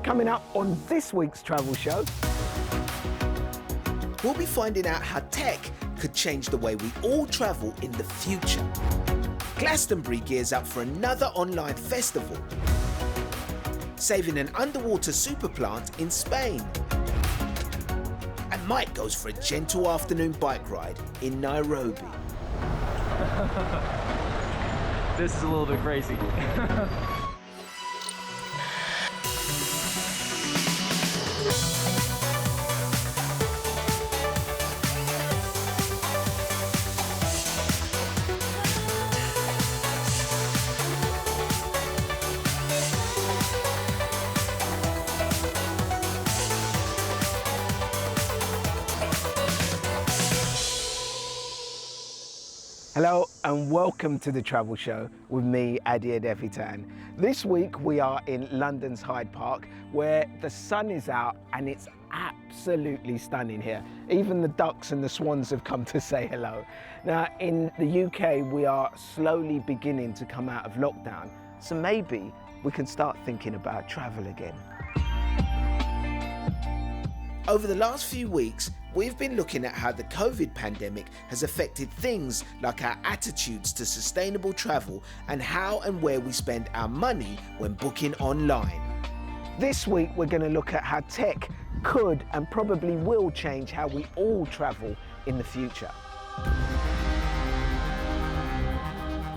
Coming up on this week's travel show. We'll be finding out how tech could change the way we all travel in the future. Glastonbury gears up for another online festival. Saving an underwater super plant in Spain. And Mike goes for a gentle afternoon bike ride in Nairobi. This is a little bit crazy. Hello and welcome to the Travel Show with me, Adia Devitan. This week we are in London's Hyde Park where the sun is out and it's absolutely stunning here. Even the ducks and the swans have come to say hello. Now in the UK we are slowly beginning to come out of lockdown, so maybe we can start thinking about travel again. Over the last few weeks, we've been looking at how the COVID pandemic has affected things like our attitudes to sustainable travel and how and where we spend our money when booking online. This week we're going to look at how tech could and probably will change how we all travel in the future.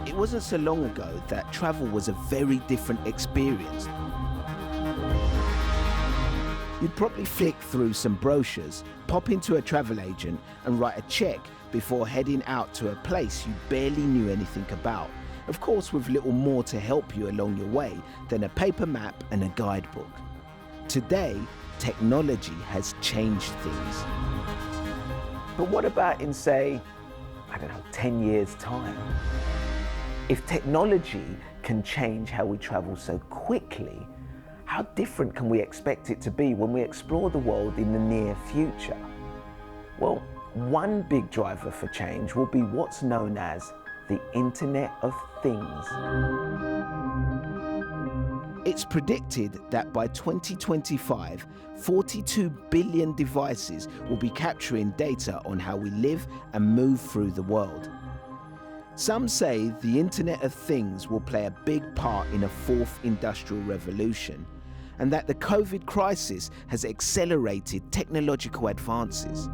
It wasn't so long ago that travel was a very different experience. You'd probably flick through some brochures, pop into a travel agent and write a check before heading out to a place you barely knew anything about. Of course, with little more to help you along your way than a paper map and a guidebook. Today, technology has changed things. But what about in, say, 10 years' time? If technology can change how we travel so quickly, how different can we expect it to be when we explore the world in the near future? Well, one big driver for change will be what's known as the Internet of Things. It's predicted that by 2025, 42 billion devices will be capturing data on how we live and move through the world. Some say the Internet of Things will play a big part in a fourth industrial revolution, and that the COVID crisis has accelerated technological advances.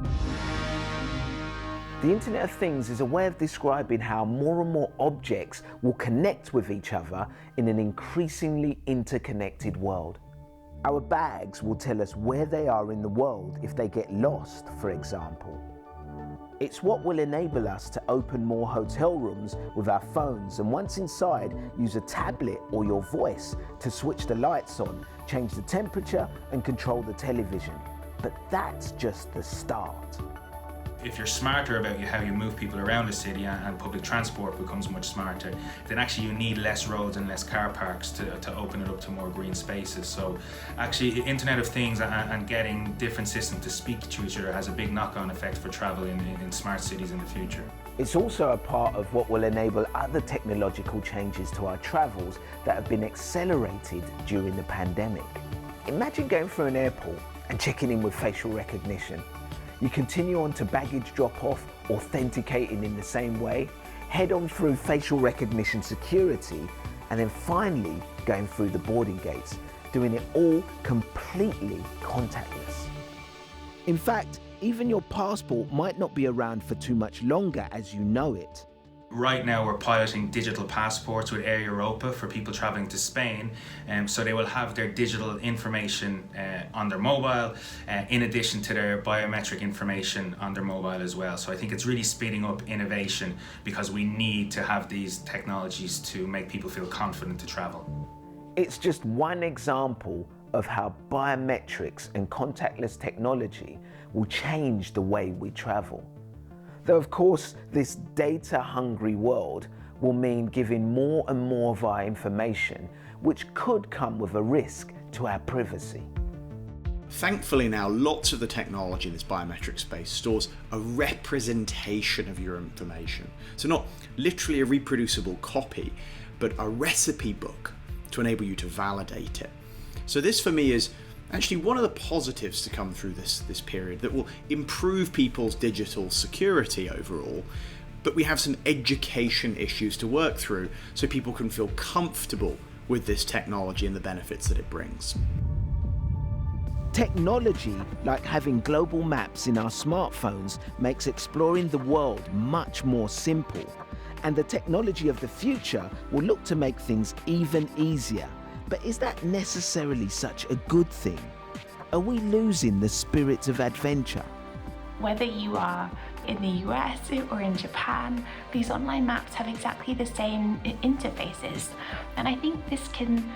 The Internet of Things is a way of describing how more and more objects will connect with each other in an increasingly interconnected world. Our bags will tell us where they are in the world if they get lost, for example. It's what will enable us to open more hotel rooms with our phones, and once inside, use a tablet or your voice to switch the lights on, change the temperature and control the television. But that's just the start. If you're smarter about how you move people around the city and public transport becomes much smarter, then actually you need less roads and less car parks to open it up to more green spaces. So actually Internet of Things and getting different systems to speak to each other has a big knock-on effect for travel in smart cities in the future. It's also a part of what will enable other technological changes to our travels that have been accelerated during the pandemic. Imagine going through an airport and checking in with facial recognition. You continue on to baggage drop-off, authenticating in the same way, head on through facial recognition security, and then finally going through the boarding gates, doing it all completely contactless. In fact, even your passport might not be around for too much longer as you know it. Right now we're piloting digital passports with Air Europa for people travelling to Spain, so they will have their digital information on their mobile in addition to their biometric information on their mobile as well. So I think it's really speeding up innovation because we need to have these technologies to make people feel confident to travel. It's just one example of how biometrics and contactless technology will change the way we travel. Though of course, this data-hungry world will mean giving more and more of our information, which could come with a risk to our privacy. Thankfully now, lots of the technology in this biometric space stores a representation of your information. So not literally a reproducible copy, but a recipe book to enable you to validate it. So this for me is actually one of the positives to come through this period that will improve people's digital security overall. But we have some education issues to work through so people can feel comfortable with this technology and the benefits that it brings. Technology, like having global maps in our smartphones, makes exploring the world much more simple. And the technology of the future will look to make things even easier. But is that necessarily such a good thing? Are we losing the spirit of adventure? Whether you are in the US or in Japan, these online maps have exactly the same interfaces. And I think this can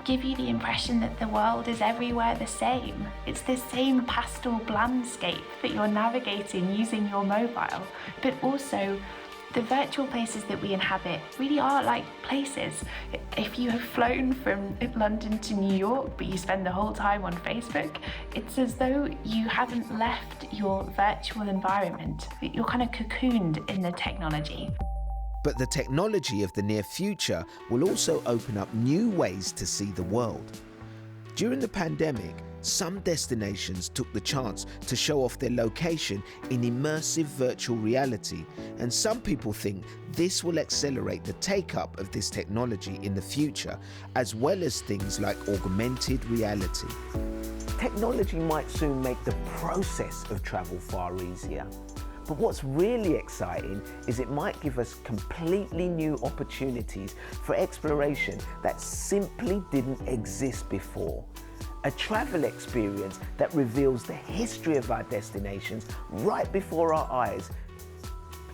give you the impression that the world is everywhere the same. It's the same pastel landscape that you're navigating using your mobile, but also the virtual places that we inhabit really are like places. If you have flown from London to New York, but you spend the whole time on Facebook, it's as though you haven't left your virtual environment. You're kind of cocooned in the technology. But the technology of the near future will also open up new ways to see the world. During the pandemic, some destinations took the chance to show off their location in immersive virtual reality, and some people think this will accelerate the take-up of this technology in the future, as well as things like augmented reality. Technology might soon make the process of travel far easier. But what's really exciting is it might give us completely new opportunities for exploration that simply didn't exist before. A travel experience that reveals the history of our destinations right before our eyes.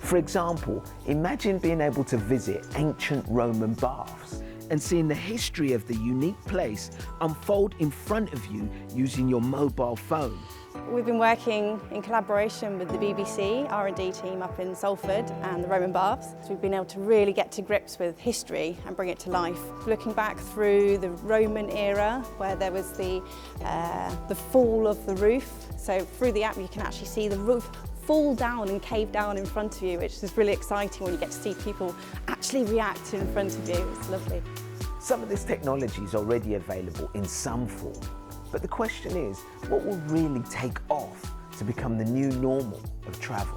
For example, imagine being able to visit ancient Roman baths and seeing the history of the unique place unfold in front of you using your mobile phone. We've been working in collaboration with the BBC R&D team up in Salford and the Roman Baths. So we've been able to really get to grips with history and bring it to life. Looking back through the Roman era, where there was the fall of the roof. So through the app you can actually see the roof fall down and cave down in front of you, which is really exciting when you get to see people actually react in front of you. It's lovely. Some of this technology is already available in some form. But the question is, what will really take off to become the new normal of travel?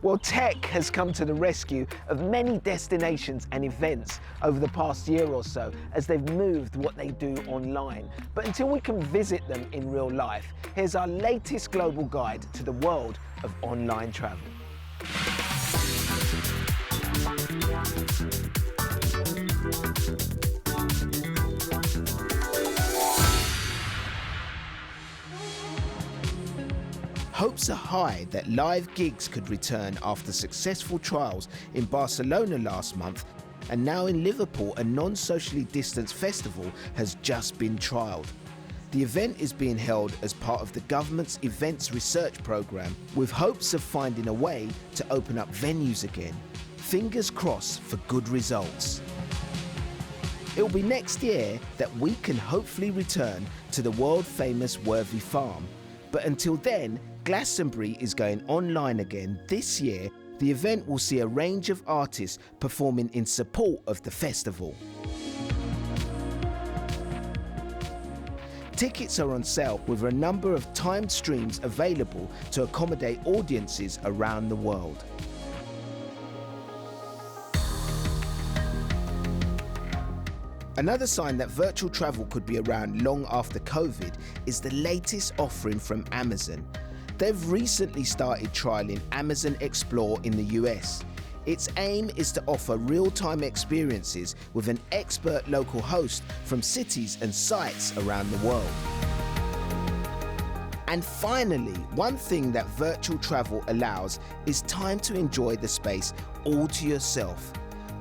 Well, tech has come to the rescue of many destinations and events over the past year or so as they've moved what they do online. But until we can visit them in real life, here's our latest global guide to the world of online travel. Hopes are high that live gigs could return after successful trials in Barcelona last month, and now in Liverpool a non-socially distanced festival has just been trialled. The event is being held as part of the government's events research programme, with hopes of finding a way to open up venues again. Fingers crossed for good results. It will be next year that we can hopefully return to the world-famous Worthy Farm. But until then, Glastonbury is going online again this year. The event will see a range of artists performing in support of the festival. Tickets are on sale with a number of timed streams available to accommodate audiences around the world. Another sign that virtual travel could be around long after COVID is the latest offering from Amazon. They've recently started trialling Amazon Explore in the US. Its aim is to offer real-time experiences with an expert local host from cities and sites around the world. And finally, one thing that virtual travel allows is time to enjoy the space all to yourself.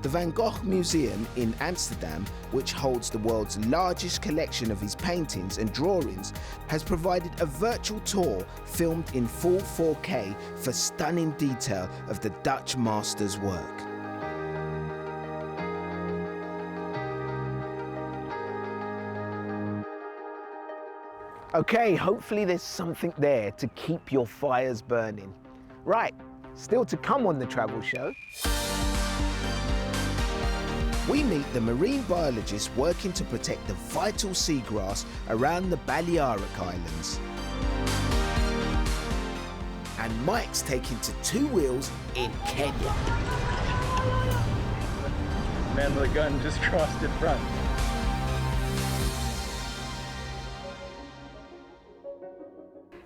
The Van Gogh Museum in Amsterdam, which holds the world's largest collection of his paintings and drawings, has provided a virtual tour filmed in full 4K for stunning detail of the Dutch master's work. Okay, hopefully there's something there to keep your fires burning. Right, still to come on the travel show. We meet the marine biologists working to protect the vital seagrass around the Balearic Islands. And Mike's taken to two wheels in Kenya. Man with a gun just crossed in front.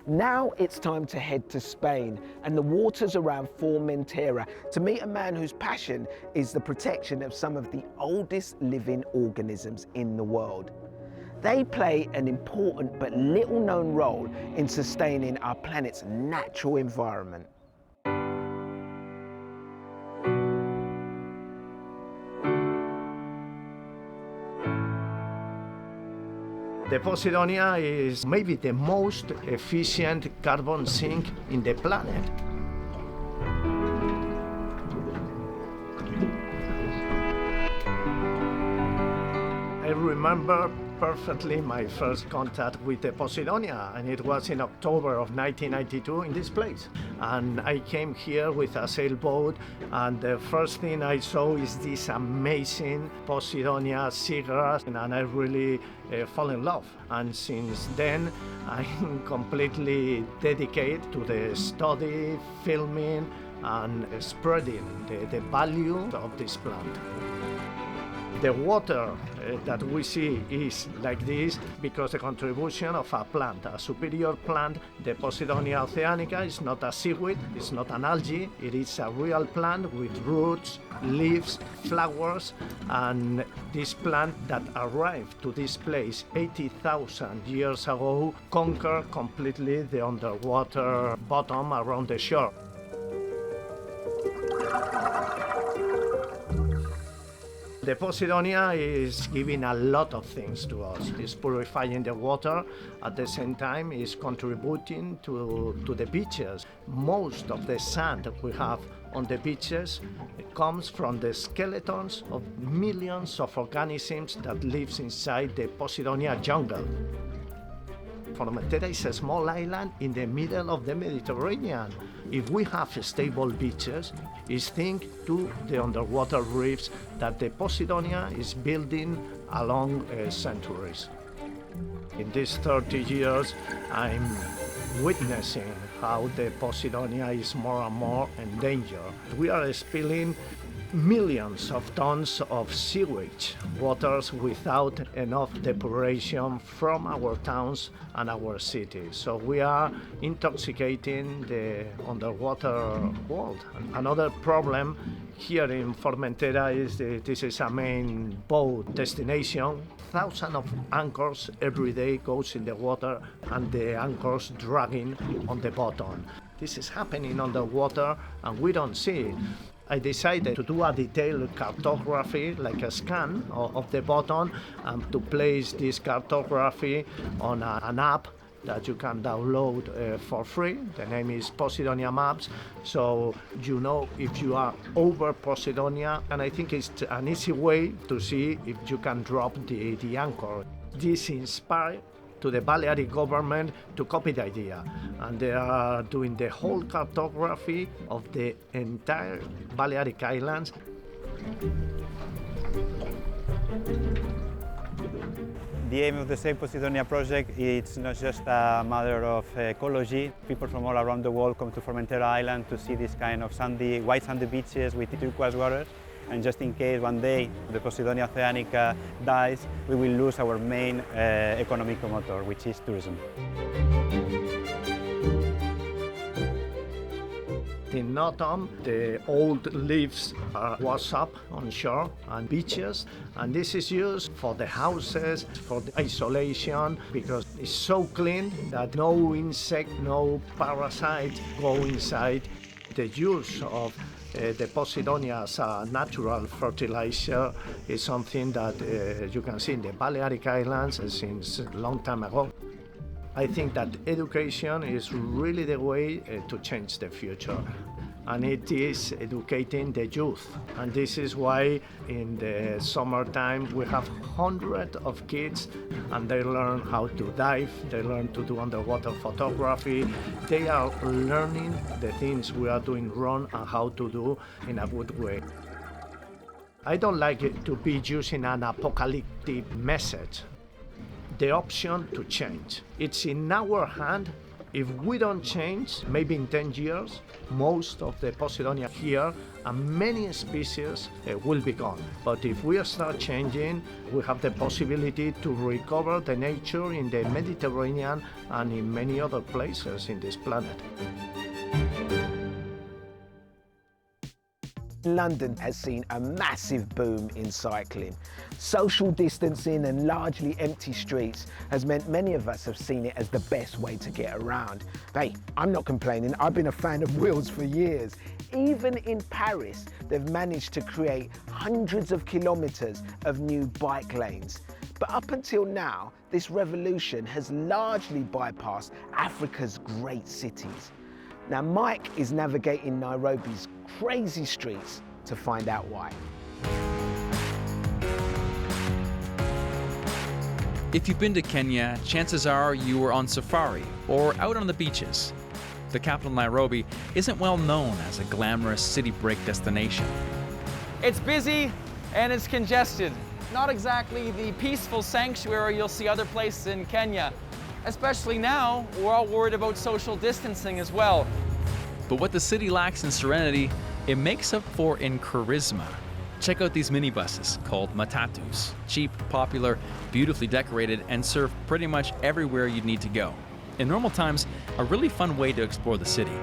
Now it's time to head to Spain and the waters around Formentera to meet a man whose passion is the protection of some of the oldest living organisms in the world. They play an important but little known role in sustaining our planet's natural environment. The Posidonia is maybe the most efficient carbon sink in the planet. I remember perfectly my first contact with the Posidonia, and it was in October of 1992 in this place. And I came here with a sailboat, and the first thing I saw is this amazing Posidonia seagrass, and I really fall in love. And since then, I'm completely dedicated to the study, filming, and spreading the value of this plant. The water that we see is like this because the contribution of a plant, a superior plant, the Posidonia oceanica, is not a seaweed, it's not an algae, it is a real plant with roots, leaves, flowers, and this plant that arrived to this place 80,000 years ago conquered completely the underwater bottom around the shore. The Posidonia is giving a lot of things to us. It's purifying the water, at the same time it's contributing to the beaches. Most of the sand we have on the beaches comes from the skeletons of millions of organisms that live inside the Posidonia jungle. Formentera is a small island in the middle of the Mediterranean. If we have stable beaches, it's thanks to the underwater reefs that the Posidonia is building along centuries. In these 30 years, I'm witnessing how the Posidonia is more and more endangered. We are spilling millions of tons of sewage waters without enough depuration from our towns and our cities. So we are intoxicating the underwater world. Another problem here in Formentera is that this is a main boat destination. Thousands of anchors every day goes in the water and the anchors dragging on the bottom. This is happening underwater and we don't see it. I decided to do a detailed cartography, like a scan of the bottom, and to place this cartography on an app that you can download for free. The name is Posidonia Maps, so you know if you are over Posidonia, and I think it's an easy way to see if you can drop the anchor. This inspired to the Balearic government to copy the idea, and they are doing the whole cartography of the entire Balearic Islands. The aim of the Save Posidonia project is not just a matter of ecology. People from all around the world come to Formentera Island to see this kind of white sandy beaches with turquoise waters. And just in case one day the Posidonia oceanica dies, we will lose our main economic motor, which is tourism. In autumn, the old leaves are washed up on shore and beaches, and this is used for the houses, for the isolation, because it's so clean that no insect, no parasite go inside. The use of the Posidonia as a natural fertilizer is something that you can see in the Balearic Islands since a long time ago. I think that education is really the way to change the future, and it is educating the youth. And this is why in the summertime we have hundreds of kids, and they learn how to dive, they learn to do underwater photography. They are learning the things we are doing wrong and how to do in a good way. I don't like it to be using an apocalyptic message. The option to change. It's in our hand. If we don't change, maybe in 10 years, most of the Posidonia here and many species will be gone. But if we start changing, we have the possibility to recover the nature in the Mediterranean and in many other places in this planet. London has seen a massive boom in cycling. Social distancing and largely empty streets has meant many of us have seen it as the best way to get around. Hey, I'm not complaining, I've been a fan of wheels for years. Even in Paris, they've managed to create hundreds of kilometers of new bike lanes. But up until now, this revolution has largely bypassed Africa's great cities. Now, Mike is navigating Nairobi's crazy streets to find out why. If you've been to Kenya, chances are you were on safari or out on the beaches. The capital, Nairobi, isn't well known as a glamorous city break destination. It's busy and it's congested. Not exactly the peaceful sanctuary you'll see other places in Kenya. Especially now, we're all worried about social distancing as well. But what the city lacks in serenity, it makes up for in charisma. Check out these minibuses called matatus. Cheap, popular, beautifully decorated, and serve pretty much everywhere you'd need to go. In normal times, a really fun way to explore the city.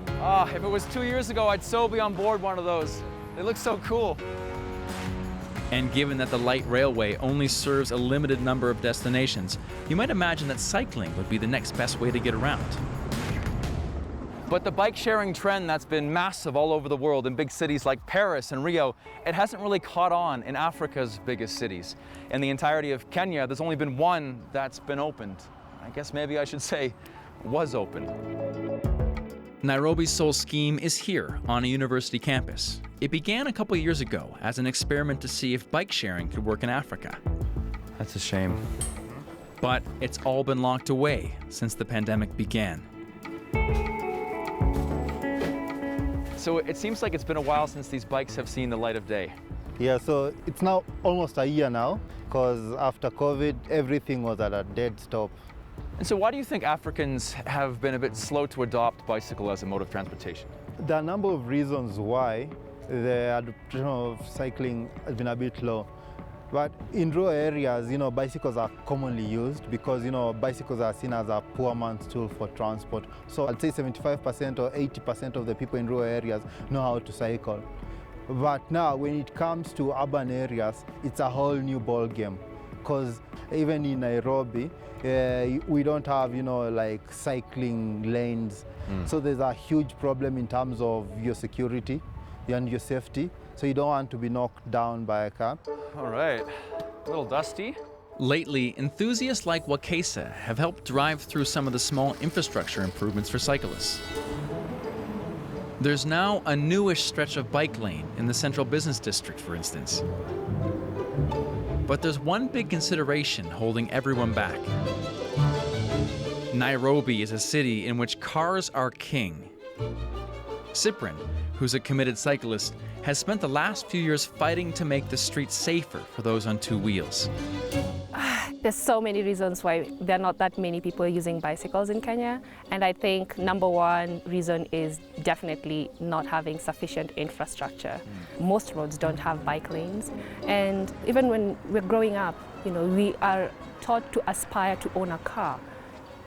If it was 2 years ago, I'd so be on board one of those. They look so cool. And given that the light railway only serves a limited number of destinations, you might imagine that cycling would be the next best way to get around. But the bike sharing trend that's been massive all over the world in big cities like Paris and Rio, it hasn't really caught on in Africa's biggest cities. In the entirety of Kenya, there's only been one that's been opened. I guess maybe I should say was opened. Nairobi's Soul Scheme is here on a university campus. It began a couple years ago as an experiment to see if bike sharing could work in Africa. That's a shame. But it's all been locked away since the pandemic began. So it seems like it's been a while since these bikes have seen the light of day. Yeah, so it's now almost a year now, because after COVID, everything was at a dead stop. And so why do you think Africans have been a bit slow to adopt bicycle as a mode of transportation? There are a number of reasons why the adoption of cycling has been a bit low. But in rural areas, bicycles are commonly used because, bicycles are seen as a poor man's tool for transport. So I'd say 75% or 80% of the people in rural areas know how to cycle. But now, when it comes to urban areas, it's a whole new ball game. Because even in Nairobi, we don't have, like cycling lanes. So there's a huge problem in terms of your security and your safety. So you don't want to be knocked down by a car. All right, a little dusty. Lately, enthusiasts like Wakesa have helped drive through some of the small infrastructure improvements for cyclists. There's now a newish stretch of bike lane in the central business district, for instance. But there's one big consideration holding everyone back. Nairobi is a city in which cars are king. Cyprian, who's a committed cyclist, has spent the last few years fighting to make the streets safer for those on two wheels. There's so many reasons why there are not that many people using bicycles in Kenya. And I think number one reason is definitely not having sufficient infrastructure. Most roads don't have bike lanes. And even when we're growing up, we are taught to aspire to own a car.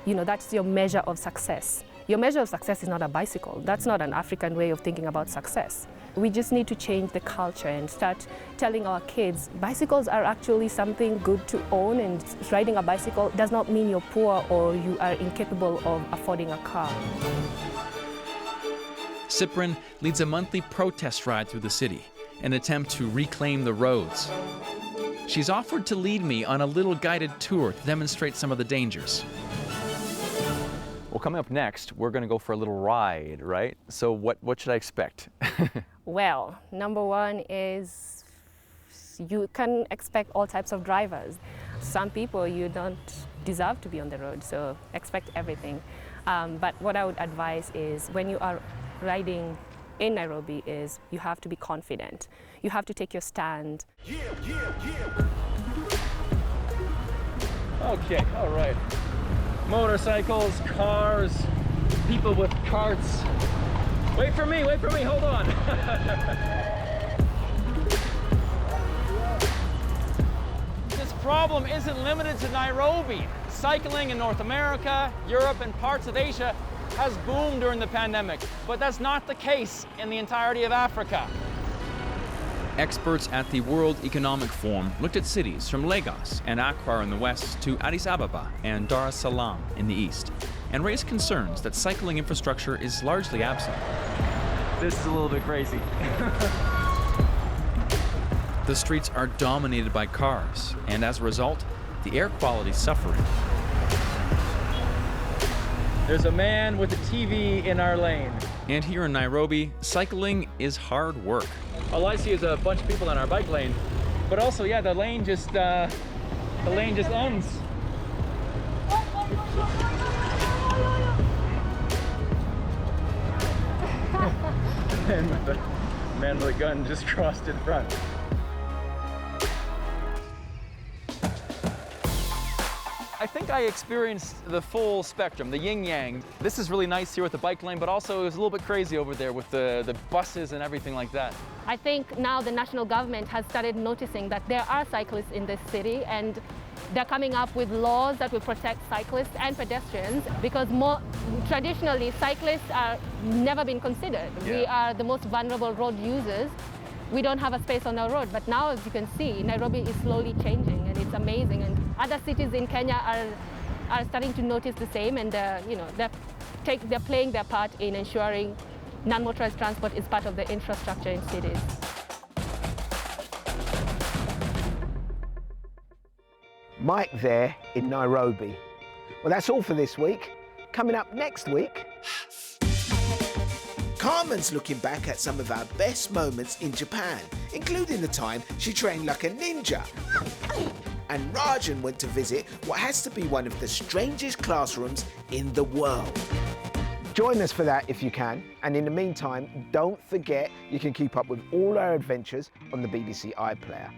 That's your measure of success. Your measure of success is not a bicycle. That's not an African way of thinking about success. We just need to change the culture and start telling our kids bicycles are actually something good to own, and riding a bicycle does not mean you're poor or you are incapable of affording a car. Cyprian leads a monthly protest ride through the city, an attempt to reclaim the roads. She's offered to lead me on a little guided tour to demonstrate some of the dangers. Well, coming up next, we're going to go for a little ride, right? So what should I expect? Well, number one is you can expect all types of drivers. Some people, you don't deserve to be on the road, so expect everything. But what I would advise is when you are riding in Nairobi is you have to be confident. You have to take your stand. Okay, all right. Motorcycles, cars, people with carts. Wait for me, hold on. This problem isn't limited to Nairobi. Cycling in North America, Europe, and parts of Asia has boomed during the pandemic, but that's not the case in the entirety of Africa. Experts at the World Economic Forum looked at cities from Lagos and Accra in the west to Addis Ababa and Dar es Salaam in the east, and raised concerns that cycling infrastructure is largely absent. This is a little bit crazy. The streets are dominated by cars, and as a result, the air quality is suffering. There's a man with a TV in our lane. And here in Nairobi, cycling is hard work. All I see is a bunch of people in our bike lane, but also, yeah, the lane just ends. And the man with a gun just crossed in front. I think I experienced the full spectrum, the yin-yang. This is really nice here with the bike lane, but also it was a little bit crazy over there with the buses and everything like that. I think now the national government has started noticing that there are cyclists in this city, and they're coming up with laws that will protect cyclists and pedestrians, because traditionally cyclists are never been considered. Yeah. We are the most vulnerable road users. We don't have a space on our road, but now, as you can see, Nairobi is slowly changing, and it's amazing. And other cities in Kenya are starting to notice the same, and they're playing their part in ensuring non-motorized transport is part of the infrastructure in cities. Mike there in Nairobi. Well, that's all for this week. Coming up next week, Carmen's looking back at some of our best moments in Japan, including the time she trained like a ninja. And Rajan went to visit what has to be one of the strangest classrooms in the world. Join us for that if you can. And in the meantime, don't forget you can keep up with all our adventures on the BBC iPlayer.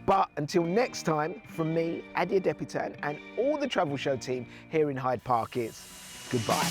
But until next time, from me, Adia Depitan, and all the Travel Show team here in Hyde Park is goodbye.